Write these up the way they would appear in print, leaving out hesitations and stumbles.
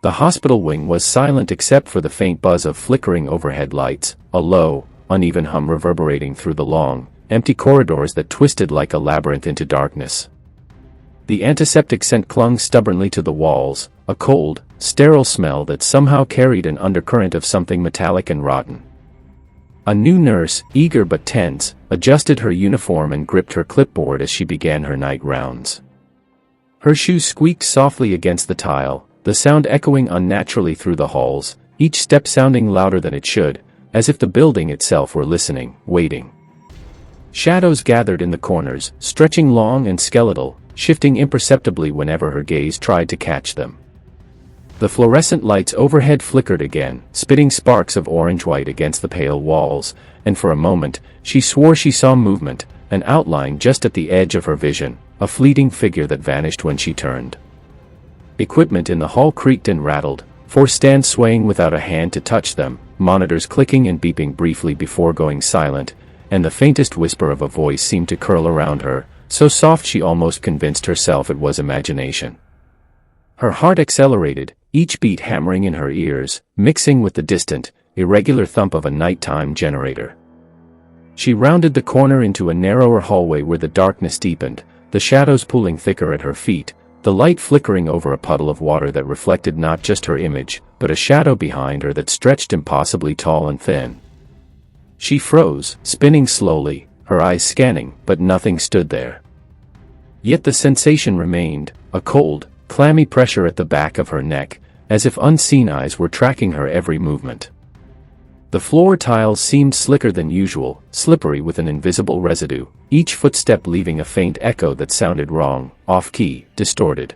The hospital wing was silent except for the faint buzz of flickering overhead lights, a low, uneven hum reverberating through the long, empty corridors that twisted like a labyrinth into darkness. The antiseptic scent clung stubbornly to the walls, a cold, sterile smell that somehow carried an undercurrent of something metallic and rotten. A new nurse, eager but tense, adjusted her uniform and gripped her clipboard as she began her night rounds. Her shoes squeaked softly against the tile, the sound echoing unnaturally through the halls, each step sounding louder than it should, as if the building itself were listening, waiting. Shadows gathered in the corners, stretching long and skeletal, shifting imperceptibly whenever her gaze tried to catch them. The fluorescent lights overhead flickered again, spitting sparks of orange-white against the pale walls, and for a moment, she swore she saw movement, an outline just at the edge of her vision, a fleeting figure that vanished when she turned. Equipment in the hall creaked and rattled, four stands swaying without a hand to touch them, monitors clicking and beeping briefly before going silent, and the faintest whisper of a voice seemed to curl around her, so soft she almost convinced herself it was imagination. Her heart accelerated, each beat hammering in her ears, mixing with the distant, irregular thump of a nighttime generator. She rounded the corner into a narrower hallway where the darkness deepened, the shadows pooling thicker at her feet, the light flickering over a puddle of water that reflected not just her image, but a shadow behind her that stretched impossibly tall and thin. She froze, spinning slowly, her eyes scanning, but nothing stood there. Yet the sensation remained, a cold, clammy pressure at the back of her neck, as if unseen eyes were tracking her every movement. The floor tiles seemed slicker than usual, slippery with an invisible residue, each footstep leaving a faint echo that sounded wrong, off-key, distorted.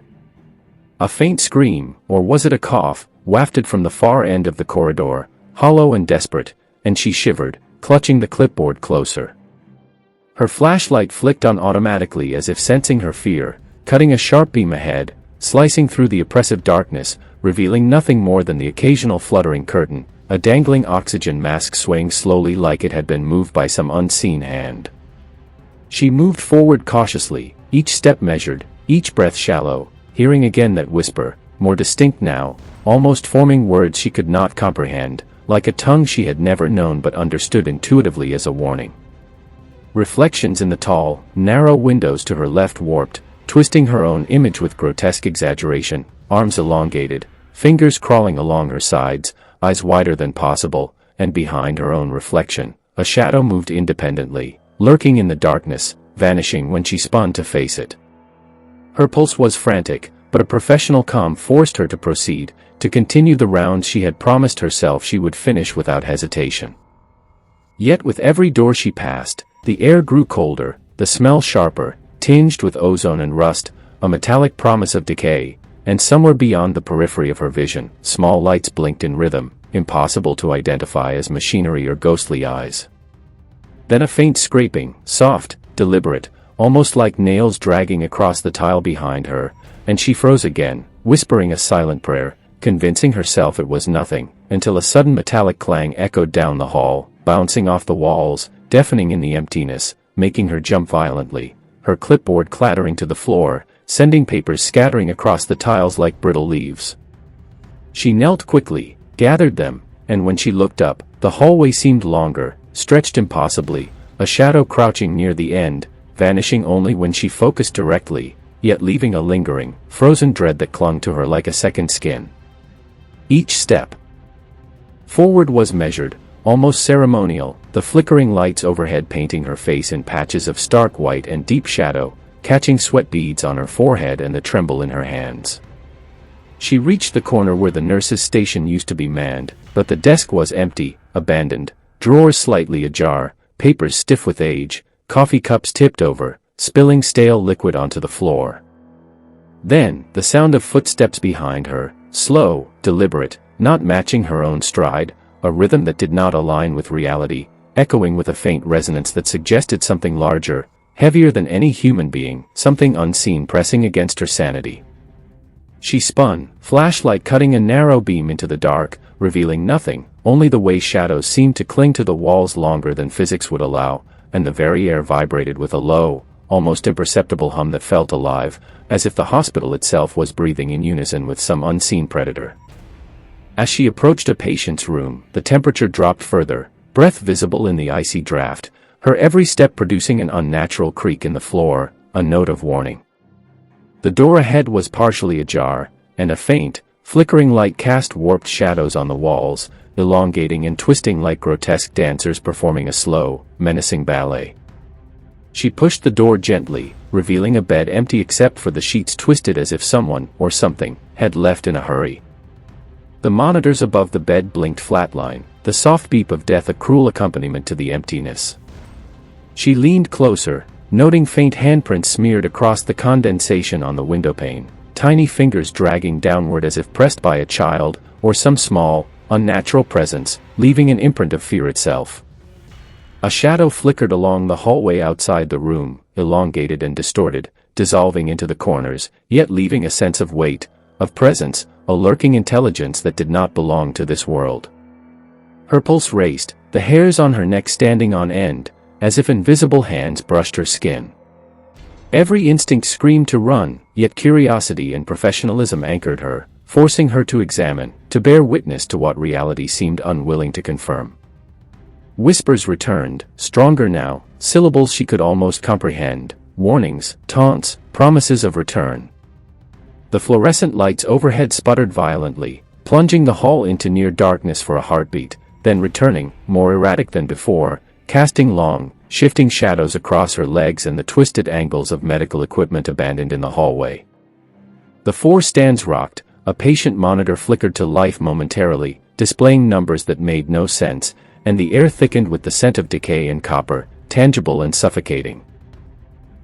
A faint scream, or was it a cough, wafted from the far end of the corridor, hollow and desperate, and she shivered, clutching the clipboard closer. Her flashlight flicked on automatically as if sensing her fear, cutting a sharp beam ahead, slicing through the oppressive darkness, revealing nothing more than the occasional fluttering curtain, a dangling oxygen mask swaying slowly like it had been moved by some unseen hand. She moved forward cautiously, each step measured, each breath shallow, hearing again that whisper, more distinct now, almost forming words she could not comprehend, like a tongue she had never known but understood intuitively as a warning. Reflections in the tall, narrow windows to her left warped, twisting her own image with grotesque exaggeration, arms elongated, fingers crawling along her sides, eyes wider than possible, and behind her own reflection, a shadow moved independently, lurking in the darkness, vanishing when she spun to face it. Her pulse was frantic, but a professional calm forced her to proceed, to continue the rounds she had promised herself she would finish without hesitation. Yet with every door she passed, the air grew colder, the smell sharper, tinged with ozone and rust, a metallic promise of decay, and somewhere beyond the periphery of her vision, small lights blinked in rhythm, impossible to identify as machinery or ghostly eyes. Then a faint scraping, soft, deliberate, almost like nails dragging across the tile behind her, and she froze again, whispering a silent prayer, convincing herself it was nothing, until a sudden metallic clang echoed down the hall, bouncing off the walls, deafening in the emptiness, making her jump violently, her clipboard clattering to the floor, sending papers scattering across the tiles like brittle leaves. She knelt quickly, gathered them, and when she looked up, the hallway seemed longer, stretched impossibly, a shadow crouching near the end, vanishing only when she focused directly, yet leaving a lingering, frozen dread that clung to her like a second skin. Each step forward was measured, almost ceremonial, the flickering lights overhead painting her face in patches of stark white and deep shadow, catching sweat beads on her forehead and the tremble in her hands. She reached the corner where the nurse's station used to be manned, but the desk was empty, abandoned, drawers slightly ajar, papers stiff with age, coffee cups tipped over, spilling stale liquid onto the floor. Then, the sound of footsteps behind her, slow, deliberate, not matching her own stride, a rhythm that did not align with reality, echoing with a faint resonance that suggested something larger, heavier than any human being, something unseen pressing against her sanity. She spun, flashlight cutting a narrow beam into the dark, revealing nothing, only the way shadows seemed to cling to the walls longer than physics would allow, and the very air vibrated with a low, almost imperceptible hum that felt alive, as if the hospital itself was breathing in unison with some unseen predator. As she approached a patient's room, the temperature dropped further, breath visible in the icy draft, her every step producing an unnatural creak in the floor, a note of warning. The door ahead was partially ajar, and a faint, flickering light cast warped shadows on the walls, elongating and twisting like grotesque dancers performing a slow, menacing ballet. She pushed the door gently, revealing a bed empty except for the sheets twisted as if someone, or something, had left in a hurry. The monitors above the bed blinked flatline, the soft beep of death a cruel accompaniment to the emptiness. She leaned closer, noting faint handprints smeared across the condensation on the windowpane, tiny fingers dragging downward as if pressed by a child, or some small, unnatural presence, leaving an imprint of fear itself. A shadow flickered along the hallway outside the room, elongated and distorted, dissolving into the corners, yet leaving a sense of weight, of presence, a lurking intelligence that did not belong to this world. Her pulse raced, the hairs on her neck standing on end, as if invisible hands brushed her skin. Every instinct screamed to run, yet curiosity and professionalism anchored her, forcing her to examine, to bear witness to what reality seemed unwilling to confirm. Whispers returned, stronger now, syllables she could almost comprehend, warnings, taunts, promises of return. The fluorescent lights overhead sputtered violently, plunging the hall into near darkness for a heartbeat, then returning, more erratic than before, casting long, shifting shadows across her legs and the twisted angles of medical equipment abandoned in the hallway. The four stands rocked, a patient monitor flickered to life momentarily, displaying numbers that made no sense, and the air thickened with the scent of decay and copper, tangible and suffocating.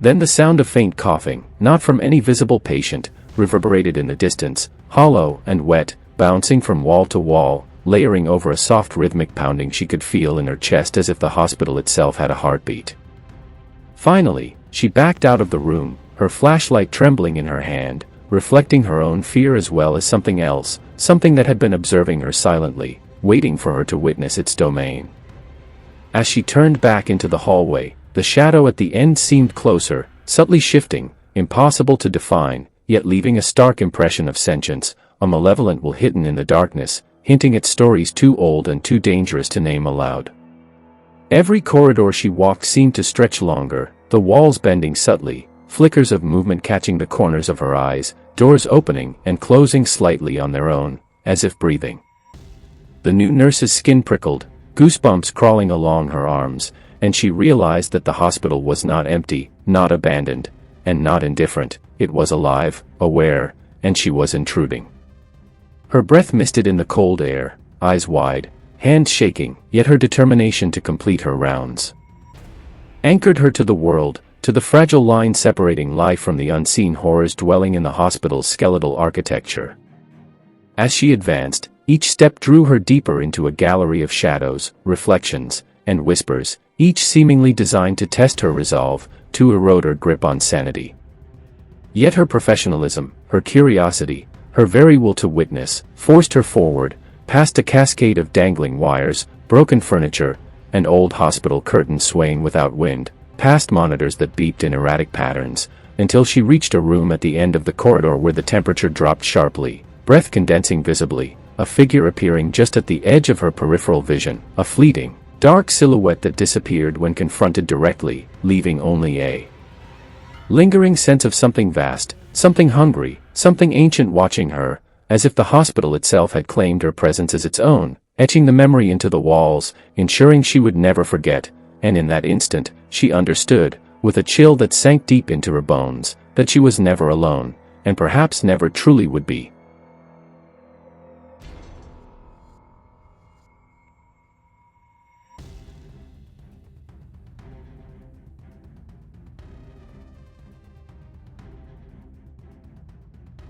Then the sound of faint coughing, not from any visible patient, reverberated in the distance, hollow and wet, bouncing from wall to wall, layering over a soft rhythmic pounding she could feel in her chest as if the hospital itself had a heartbeat. Finally, she backed out of the room, her flashlight trembling in her hand, reflecting her own fear as well as something else, something that had been observing her silently, waiting for her to witness its domain. As she turned back into the hallway, the shadow at the end seemed closer, subtly shifting, impossible to define, yet leaving a stark impression of sentience, a malevolent will hidden in the darkness, hinting at stories too old and too dangerous to name aloud. Every corridor she walked seemed to stretch longer, the walls bending subtly, flickers of movement catching the corners of her eyes, doors opening and closing slightly on their own, as if breathing. The new nurse's skin prickled, goosebumps crawling along her arms, and she realized that the hospital was not empty, not abandoned, and not indifferent. It was alive, aware, and she was intruding. Her breath misted in the cold air, eyes wide, hands shaking, yet her determination to complete her rounds anchored her to the world, to the fragile line separating life from the unseen horrors dwelling in the hospital's skeletal architecture. As she advanced, each step drew her deeper into a gallery of shadows, reflections, and whispers, each seemingly designed to test her resolve, to erode her grip on sanity. Yet her professionalism, her curiosity, her very will to witness, forced her forward, past a cascade of dangling wires, broken furniture, and old hospital curtains swaying without wind, past monitors that beeped in erratic patterns, until she reached a room at the end of the corridor where the temperature dropped sharply, breath condensing visibly, a figure appearing just at the edge of her peripheral vision, a fleeting, dark silhouette that disappeared when confronted directly, leaving only a lingering sense of something vast, something hungry, something ancient watching her, as if the hospital itself had claimed her presence as its own, etching the memory into the walls, ensuring she would never forget, and in that instant, she understood, with a chill that sank deep into her bones, that she was never alone, and perhaps never truly would be.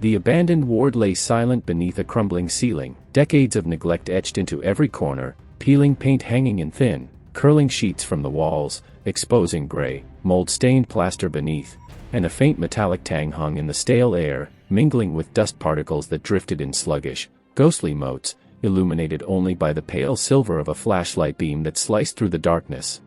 The abandoned ward lay silent beneath a crumbling ceiling, decades of neglect etched into every corner, peeling paint hanging in thin, curling sheets from the walls, exposing gray, mold-stained plaster beneath, and a faint metallic tang hung in the stale air, mingling with dust particles that drifted in sluggish, ghostly motes, illuminated only by the pale silver of a flashlight beam that sliced through the darkness.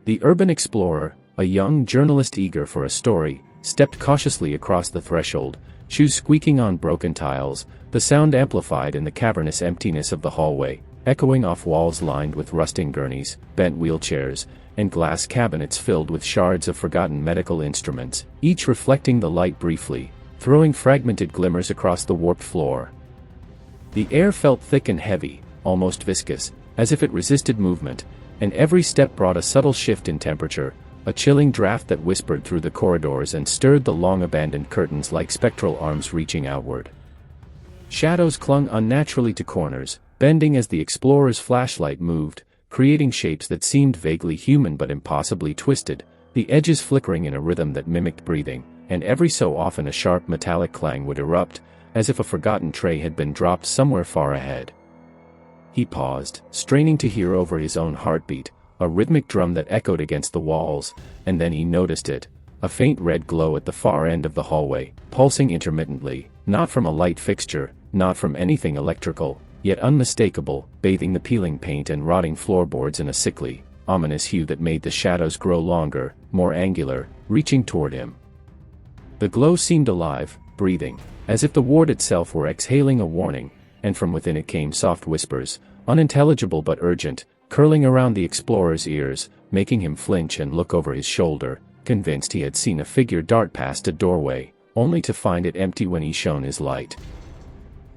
The urban explorer, a young journalist eager for a story, stepped cautiously across the threshold, shoes squeaking on broken tiles, the sound amplified in the cavernous emptiness of the hallway, echoing off walls lined with rusting gurneys, bent wheelchairs, and glass cabinets filled with shards of forgotten medical instruments, each reflecting the light briefly, throwing fragmented glimmers across the warped floor. The air felt thick and heavy, almost viscous, as if it resisted movement, and every step brought a subtle shift in temperature, a chilling draft that whispered through the corridors and stirred the long-abandoned curtains like spectral arms reaching outward. Shadows clung unnaturally to corners, bending as the explorer's flashlight moved, creating shapes that seemed vaguely human but impossibly twisted, the edges flickering in a rhythm that mimicked breathing, and every so often a sharp metallic clang would erupt, as if a forgotten tray had been dropped somewhere far ahead. He paused, straining to hear over his own heartbeat, a rhythmic drum that echoed against the walls, and then he noticed it, a faint red glow at the far end of the hallway, pulsing intermittently, not from a light fixture, not from anything electrical, yet unmistakable, bathing the peeling paint and rotting floorboards in a sickly, ominous hue that made the shadows grow longer, more angular, reaching toward him. The glow seemed alive, breathing, as if the ward itself were exhaling a warning, and from within it came soft whispers, unintelligible but urgent, curling around the explorer's ears, making him flinch and look over his shoulder, convinced he had seen a figure dart past a doorway, only to find it empty when he shone his light.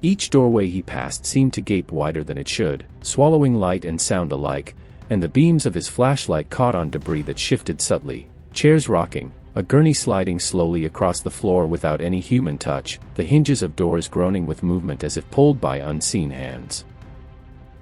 Each doorway he passed seemed to gape wider than it should, swallowing light and sound alike, and the beams of his flashlight caught on debris that shifted subtly, chairs rocking, a gurney sliding slowly across the floor without any human touch, the hinges of doors groaning with movement as if pulled by unseen hands.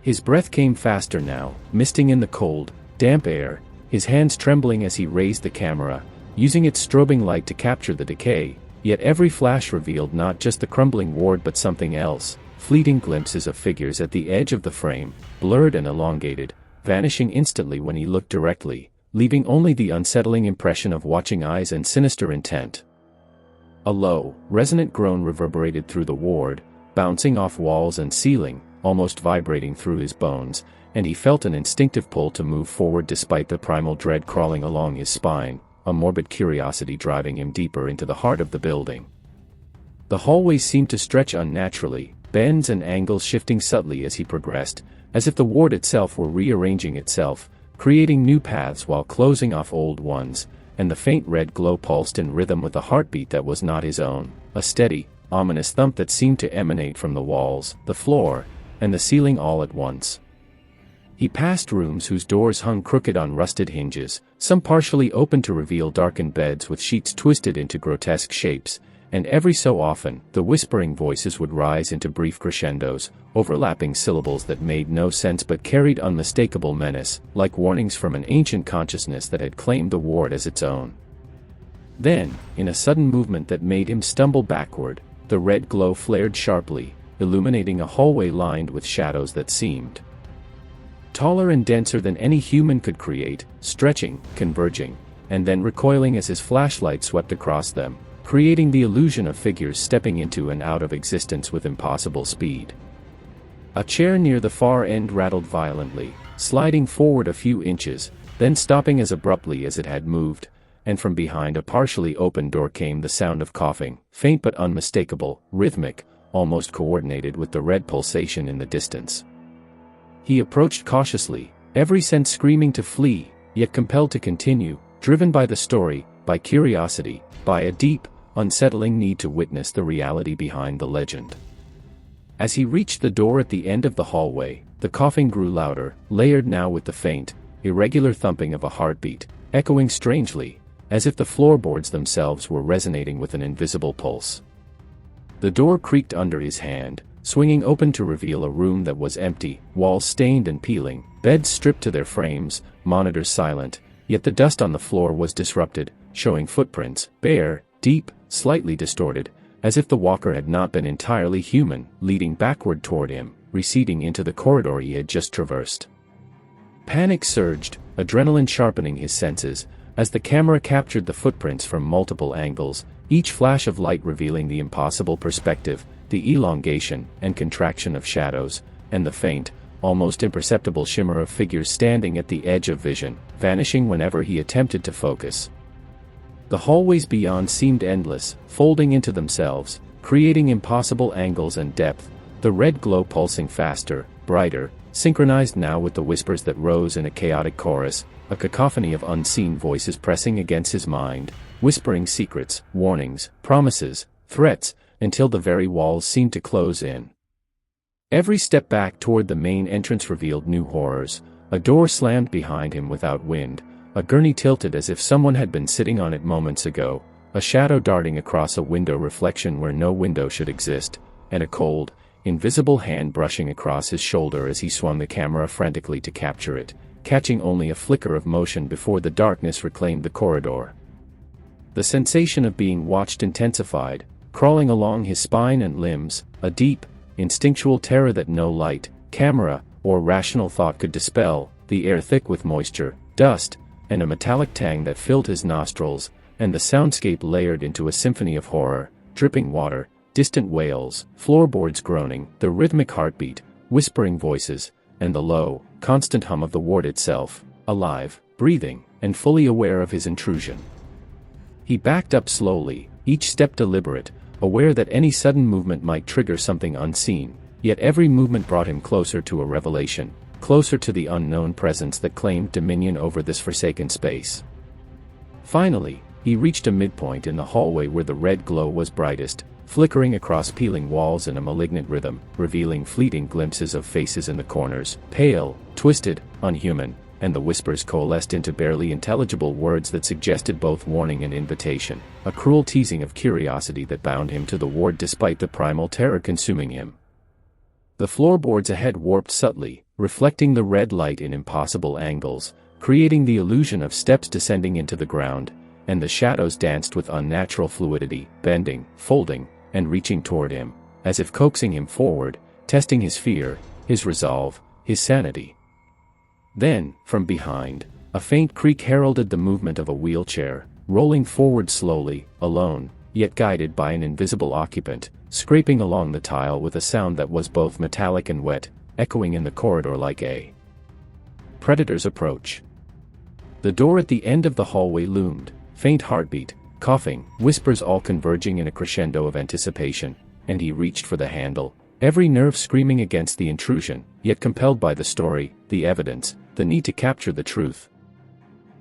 His breath came faster now, misting in the cold, damp air, his hands trembling as he raised the camera, using its strobing light to capture the decay, yet every flash revealed not just the crumbling ward but something else, fleeting glimpses of figures at the edge of the frame, blurred and elongated, vanishing instantly when he looked directly, leaving only the unsettling impression of watching eyes and sinister intent. A low, resonant groan reverberated through the ward, bouncing off walls and ceiling, almost vibrating through his bones, and he felt an instinctive pull to move forward despite the primal dread crawling along his spine, a morbid curiosity driving him deeper into the heart of the building. The hallway seemed to stretch unnaturally, bends and angles shifting subtly as he progressed, as if the ward itself were rearranging itself, creating new paths while closing off old ones, and the faint red glow pulsed in rhythm with a heartbeat that was not his own, a steady, ominous thump that seemed to emanate from the walls, the floor, and the ceiling all at once. He passed rooms whose doors hung crooked on rusted hinges, some partially open to reveal darkened beds with sheets twisted into grotesque shapes, and every so often, the whispering voices would rise into brief crescendos, overlapping syllables that made no sense but carried unmistakable menace, like warnings from an ancient consciousness that had claimed the ward as its own. Then, in a sudden movement that made him stumble backward, the red glow flared sharply, illuminating a hallway lined with shadows that seemed taller and denser than any human could create, stretching, converging, and then recoiling as his flashlight swept across them, creating the illusion of figures stepping into and out of existence with impossible speed. A chair near the far end rattled violently, sliding forward a few inches, then stopping as abruptly as it had moved, and from behind a partially open door came the sound of coughing, faint but unmistakable, rhythmic, almost coordinated with the red pulsation in the distance. He approached cautiously, every sense screaming to flee, yet compelled to continue, driven by the story, by curiosity, by a deep, unsettling need to witness the reality behind the legend. As he reached the door at the end of the hallway, the coughing grew louder, layered now with the faint, irregular thumping of a heartbeat, echoing strangely, as if the floorboards themselves were resonating with an invisible pulse. The door creaked under his hand, swinging open to reveal a room that was empty, walls stained and peeling, beds stripped to their frames, monitors silent, yet the dust on the floor was disrupted, showing footprints, bare, deep, slightly distorted, as if the walker had not been entirely human, leading backward toward him, receding into the corridor he had just traversed. Panic surged, adrenaline sharpening his senses, as the camera captured the footprints from multiple angles, each flash of light revealing the impossible perspective, the elongation and contraction of shadows, and the faint, almost imperceptible shimmer of figures standing at the edge of vision, vanishing whenever he attempted to focus. The hallways beyond seemed endless, folding into themselves, creating impossible angles and depth, the red glow pulsing faster, brighter, synchronized now with the whispers that rose in a chaotic chorus, a cacophony of unseen voices pressing against his mind, whispering secrets, warnings, promises, threats, until the very walls seemed to close in. Every step back toward the main entrance revealed new horrors. A door slammed behind him without wind, a gurney tilted as if someone had been sitting on it moments ago, a shadow darting across a window reflection where no window should exist, and a cold, invisible hand brushing across his shoulder as he swung the camera frantically to capture it, catching only a flicker of motion before the darkness reclaimed the corridor. The sensation of being watched intensified, crawling along his spine and limbs, a deep, instinctual terror that no light, camera, or rational thought could dispel, the air thick with moisture, dust, and a metallic tang that filled his nostrils, and the soundscape layered into a symphony of horror, dripping water, distant wails, floorboards groaning, the rhythmic heartbeat, whispering voices, and the low, constant hum of the ward itself, alive, breathing, and fully aware of his intrusion. He backed up slowly, each step deliberate, aware that any sudden movement might trigger something unseen, yet every movement brought him closer to a revelation, closer to the unknown presence that claimed dominion over this forsaken space. Finally, he reached a midpoint in the hallway where the red glow was brightest, flickering across peeling walls in a malignant rhythm, revealing fleeting glimpses of faces in the corners, pale, twisted, unhuman, and the whispers coalesced into barely intelligible words that suggested both warning and invitation, a cruel teasing of curiosity that bound him to the ward despite the primal terror consuming him. The floorboards ahead warped subtly, reflecting the red light in impossible angles, creating the illusion of steps descending into the ground, and the shadows danced with unnatural fluidity, bending, folding, and reaching toward him, as if coaxing him forward, testing his fear, his resolve, his sanity. Then, from behind, a faint creak heralded the movement of a wheelchair, rolling forward slowly, alone, yet guided by an invisible occupant, scraping along the tile with a sound that was both metallic and wet, echoing in the corridor like a predator's approach. The door at the end of the hallway loomed, faint heartbeat, coughing, whispers all converging in a crescendo of anticipation, and he reached for the handle, every nerve screaming against the intrusion, yet compelled by the story, the evidence, the need to capture the truth.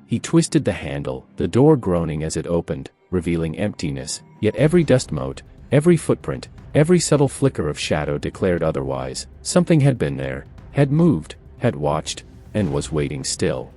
He twisted the handle, the door groaning as it opened, revealing emptiness, yet every dust mote, every footprint, every subtle flicker of shadow declared otherwise. Something had been there, had moved, had watched, and was waiting still.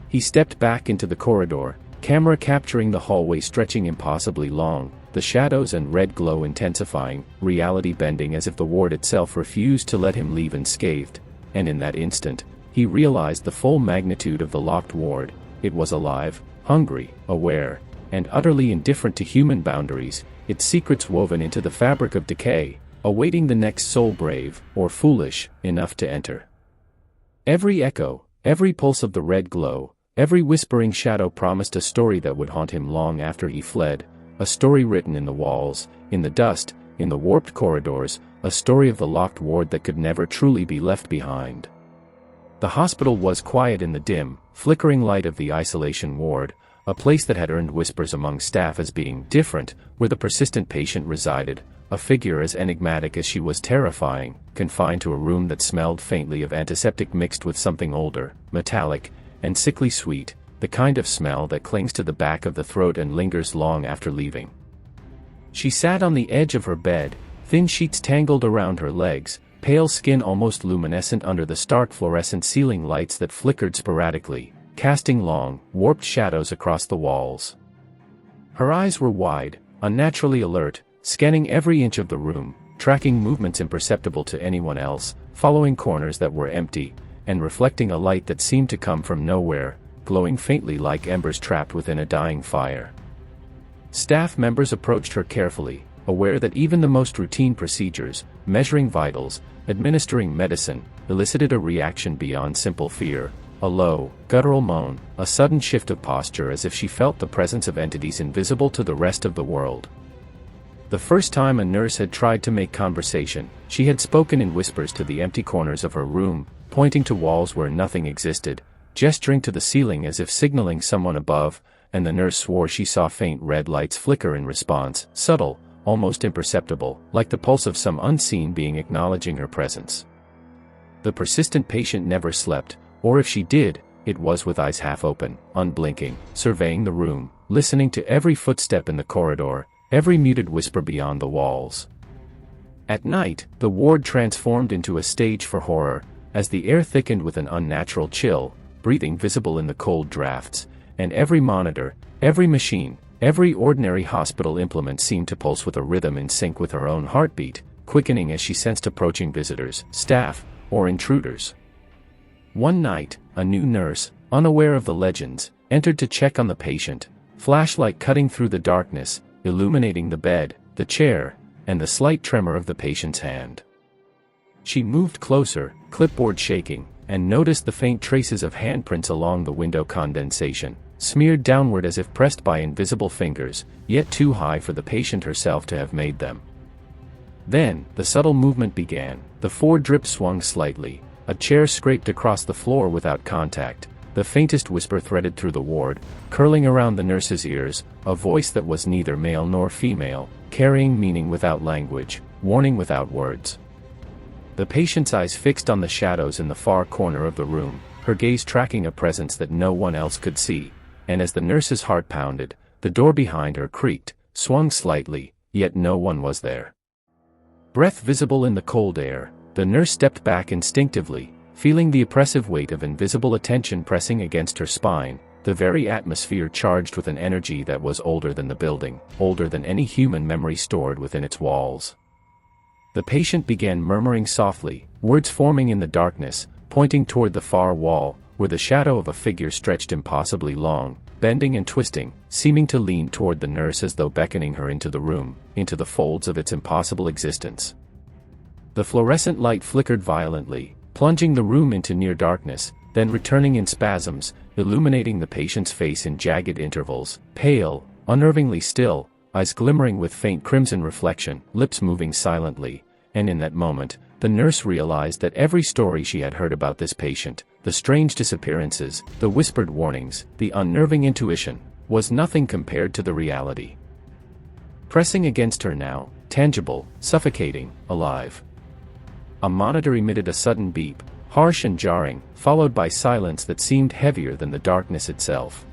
He stepped back into the corridor, camera capturing the hallway stretching impossibly long, the shadows and red glow intensifying, reality bending as if the ward itself refused to let him leave unscathed, and in that instant, he realized the full magnitude of the locked ward. It was alive, hungry, aware, and utterly indifferent to human boundaries, its secrets woven into the fabric of decay, awaiting the next soul brave, or foolish, enough to enter. Every echo, every pulse of the red glow, every whispering shadow promised a story that would haunt him long after he fled, a story written in the walls, in the dust, in the warped corridors, a story of the locked ward that could never truly be left behind. The hospital was quiet in the dim, flickering light of the isolation ward, a place that had earned whispers among staff as being different, where the persistent patient resided, a figure as enigmatic as she was terrifying, confined to a room that smelled faintly of antiseptic mixed with something older, metallic, and sickly sweet, the kind of smell that clings to the back of the throat and lingers long after leaving. She sat on the edge of her bed, thin sheets tangled around her legs, pale skin almost luminescent under the stark fluorescent ceiling lights that flickered sporadically, casting long, warped shadows across the walls. Her eyes were wide, unnaturally alert, scanning every inch of the room, tracking movements imperceptible to anyone else, following corners that were empty, and reflecting a light that seemed to come from nowhere, glowing faintly like embers trapped within a dying fire. Staff members approached her carefully, aware that even the most routine procedures, measuring vitals, administering medicine, elicited a reaction beyond simple fear, a low, guttural moan, a sudden shift of posture as if she felt the presence of entities invisible to the rest of the world. The first time a nurse had tried to make conversation, she had spoken in whispers to the empty corners of her room, pointing to walls where nothing existed, gesturing to the ceiling as if signaling someone above, and the nurse swore she saw faint red lights flicker in response, subtle, almost imperceptible, like the pulse of some unseen being acknowledging her presence. The persistent patient never slept, or if she did, it was with eyes half open, unblinking, surveying the room, listening to every footstep in the corridor, every muted whisper beyond the walls. At night, the ward transformed into a stage for horror, as the air thickened with an unnatural chill, breathing visible in the cold drafts, and every monitor, every machine, every ordinary hospital implement seemed to pulse with a rhythm in sync with her own heartbeat, quickening as she sensed approaching visitors, staff, or intruders. One night, a new nurse, unaware of the legends, entered to check on the patient, flashlight cutting through the darkness, illuminating the bed, the chair, and the slight tremor of the patient's hand. She moved closer, clipboard shaking, and noticed the faint traces of handprints along the window condensation, smeared downward as if pressed by invisible fingers, yet too high for the patient herself to have made them. Then, the subtle movement began. The 4 drips swung slightly, a chair scraped across the floor without contact, the faintest whisper threaded through the ward, curling around the nurse's ears, a voice that was neither male nor female, carrying meaning without language, warning without words. The patient's eyes fixed on the shadows in the far corner of the room, her gaze tracking a presence that no one else could see, and as the nurse's heart pounded, the door behind her creaked, swung slightly, yet no one was there. Breath visible in the cold air, the nurse stepped back instinctively, feeling the oppressive weight of invisible attention pressing against her spine, the very atmosphere charged with an energy that was older than the building, older than any human memory stored within its walls. The patient began murmuring softly, words forming in the darkness, pointing toward the far wall, where the shadow of a figure stretched impossibly long, bending and twisting, seeming to lean toward the nurse as though beckoning her into the room, into the folds of its impossible existence. The fluorescent light flickered violently, plunging the room into near darkness, then returning in spasms, illuminating the patient's face in jagged intervals, pale, unnervingly still, eyes glimmering with faint crimson reflection, lips moving silently, and in that moment, the nurse realized that every story she had heard about this patient, the strange disappearances, the whispered warnings, the unnerving intuition, was nothing compared to the reality. Pressing against her now, tangible, suffocating, alive. A monitor emitted a sudden beep, harsh and jarring, followed by silence that seemed heavier than the darkness itself.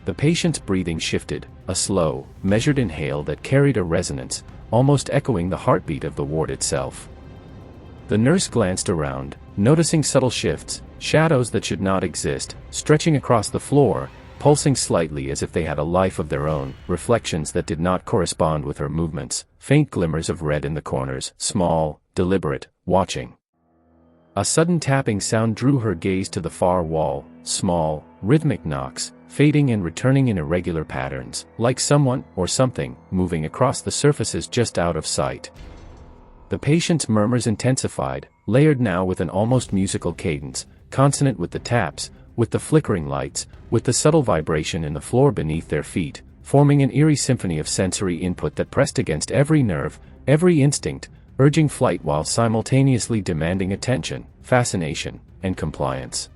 The patient's breathing shifted, a slow, measured inhale that carried a resonance, almost echoing the heartbeat of the ward itself. The nurse glanced around, noticing subtle shifts, shadows that should not exist, stretching across the floor, pulsing slightly as if they had a life of their own, reflections that did not correspond with her movements, faint glimmers of red in the corners, small, deliberate, watching. A sudden tapping sound drew her gaze to the far wall, small, rhythmic knocks, fading and returning in irregular patterns, like someone, or something, moving across the surfaces just out of sight. The patient's murmurs intensified, layered now with an almost musical cadence, consonant with the taps, with the flickering lights, with the subtle vibration in the floor beneath their feet, forming an eerie symphony of sensory input that pressed against every nerve, every instinct, urging flight while simultaneously demanding attention, fascination, and compliance.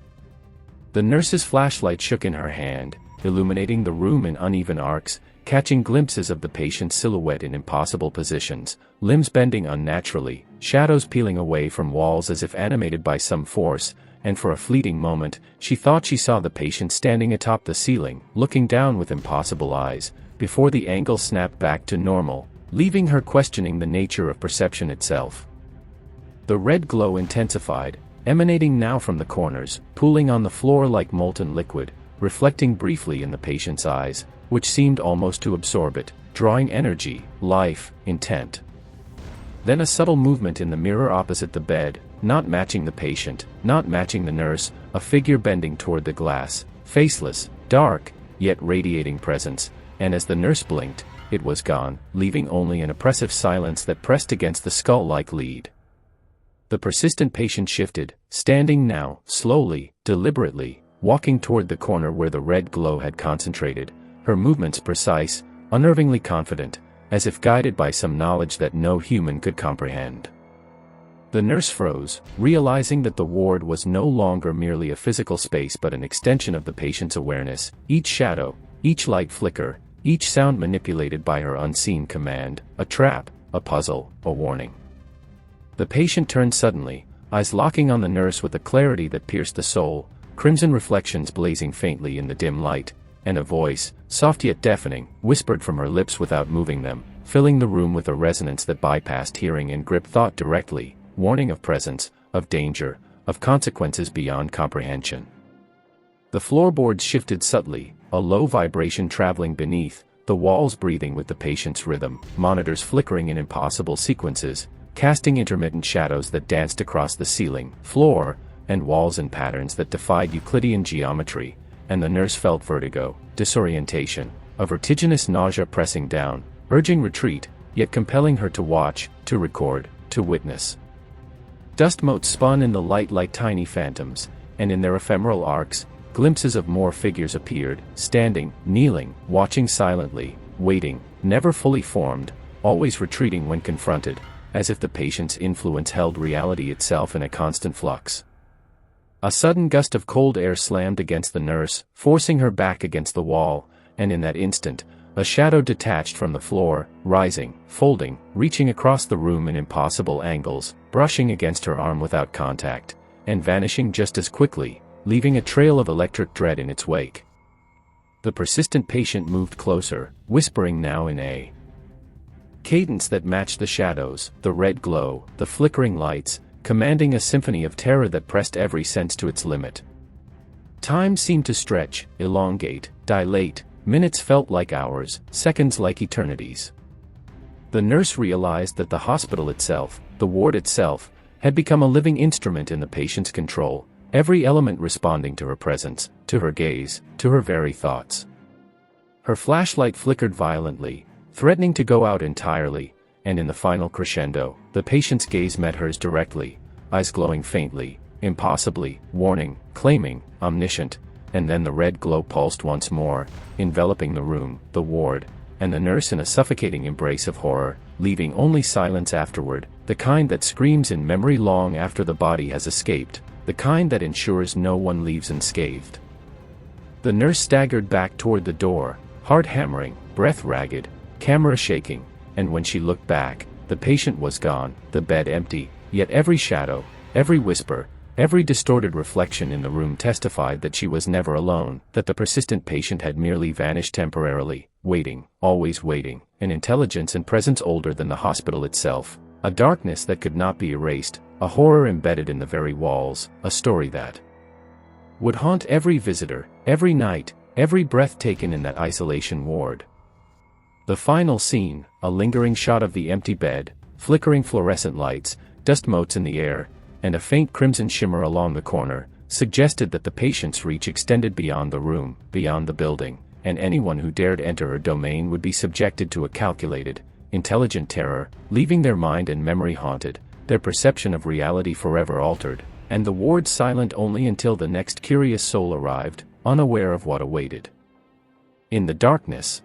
The nurse's flashlight shook in her hand, illuminating the room in uneven arcs, catching glimpses of the patient's silhouette in impossible positions, limbs bending unnaturally, shadows peeling away from walls as if animated by some force, and for a fleeting moment, she thought she saw the patient standing atop the ceiling, looking down with impossible eyes, before the angle snapped back to normal, leaving her questioning the nature of perception itself. The red glow intensified, emanating now from the corners, pooling on the floor like molten liquid, reflecting briefly in the patient's eyes, which seemed almost to absorb it, drawing energy, life, intent. Then a subtle movement in the mirror opposite the bed, not matching the patient, not matching the nurse, a figure bending toward the glass, faceless, dark, yet radiating presence, and as the nurse blinked, it was gone, leaving only an oppressive silence that pressed against the skull-like lead. The persistent patient shifted, standing now, slowly, deliberately, walking toward the corner where the red glow had concentrated, her movements precise, unnervingly confident, as if guided by some knowledge that no human could comprehend. The nurse froze, realizing that the ward was no longer merely a physical space but an extension of the patient's awareness, each shadow, each light flicker, each sound manipulated by her unseen command, a trap, a puzzle, a warning. The patient turned suddenly, eyes locking on the nurse with a clarity that pierced the soul, crimson reflections blazing faintly in the dim light, and a voice, soft yet deafening, whispered from her lips without moving them, filling the room with a resonance that bypassed hearing and gripped thought directly, warning of presence, of danger, of consequences beyond comprehension. The floorboards shifted subtly, a low vibration traveling beneath, the walls breathing with the patient's rhythm, monitors flickering in impossible sequences, casting intermittent shadows that danced across the ceiling, floor, and walls in patterns that defied Euclidean geometry, and the nurse felt vertigo, disorientation, a vertiginous nausea pressing down, urging retreat, yet compelling her to watch, to record, to witness. Dust motes spun in the light like tiny phantoms, and in their ephemeral arcs, glimpses of more figures appeared, standing, kneeling, watching silently, waiting, never fully formed, always retreating when confronted, as if the patient's influence held reality itself in a constant flux. A sudden gust of cold air slammed against the nurse, forcing her back against the wall, and in that instant, a shadow detached from the floor, rising, folding, reaching across the room in impossible angles, brushing against her arm without contact, and vanishing just as quickly, leaving a trail of electric dread in its wake. The persistent patient moved closer, whispering now in a cadence that matched the shadows, the red glow, the flickering lights, commanding a symphony of terror that pressed every sense to its limit. Time seemed to stretch, elongate, dilate, minutes felt like hours, seconds like eternities. The nurse realized that the hospital itself, the ward itself, had become a living instrument in the patient's control, every element responding to her presence, to her gaze, to her very thoughts. Her flashlight flickered violently, threatening to go out entirely, and in the final crescendo, the patient's gaze met hers directly, eyes glowing faintly, impossibly, warning, claiming, omniscient, and then the red glow pulsed once more, enveloping the room, the ward, and the nurse in a suffocating embrace of horror, leaving only silence afterward, the kind that screams in memory long after the body has escaped, the kind that ensures no one leaves unscathed. The nurse staggered back toward the door, heart hammering, breath ragged, camera shaking, and when she looked back, the patient was gone, the bed empty, yet every shadow, every whisper, every distorted reflection in the room testified that she was never alone, that the persistent patient had merely vanished temporarily, waiting, always waiting, an intelligence and presence older than the hospital itself, a darkness that could not be erased, a horror embedded in the very walls, a story that would haunt every visitor, every night, every breath taken in that isolation ward. The final scene, a lingering shot of the empty bed, flickering fluorescent lights, dust motes in the air, and a faint crimson shimmer along the corner, suggested that the patient's reach extended beyond the room, beyond the building, and anyone who dared enter her domain would be subjected to a calculated, intelligent terror, leaving their mind and memory haunted, their perception of reality forever altered, and the ward silent only until the next curious soul arrived, unaware of what awaited. In the darkness,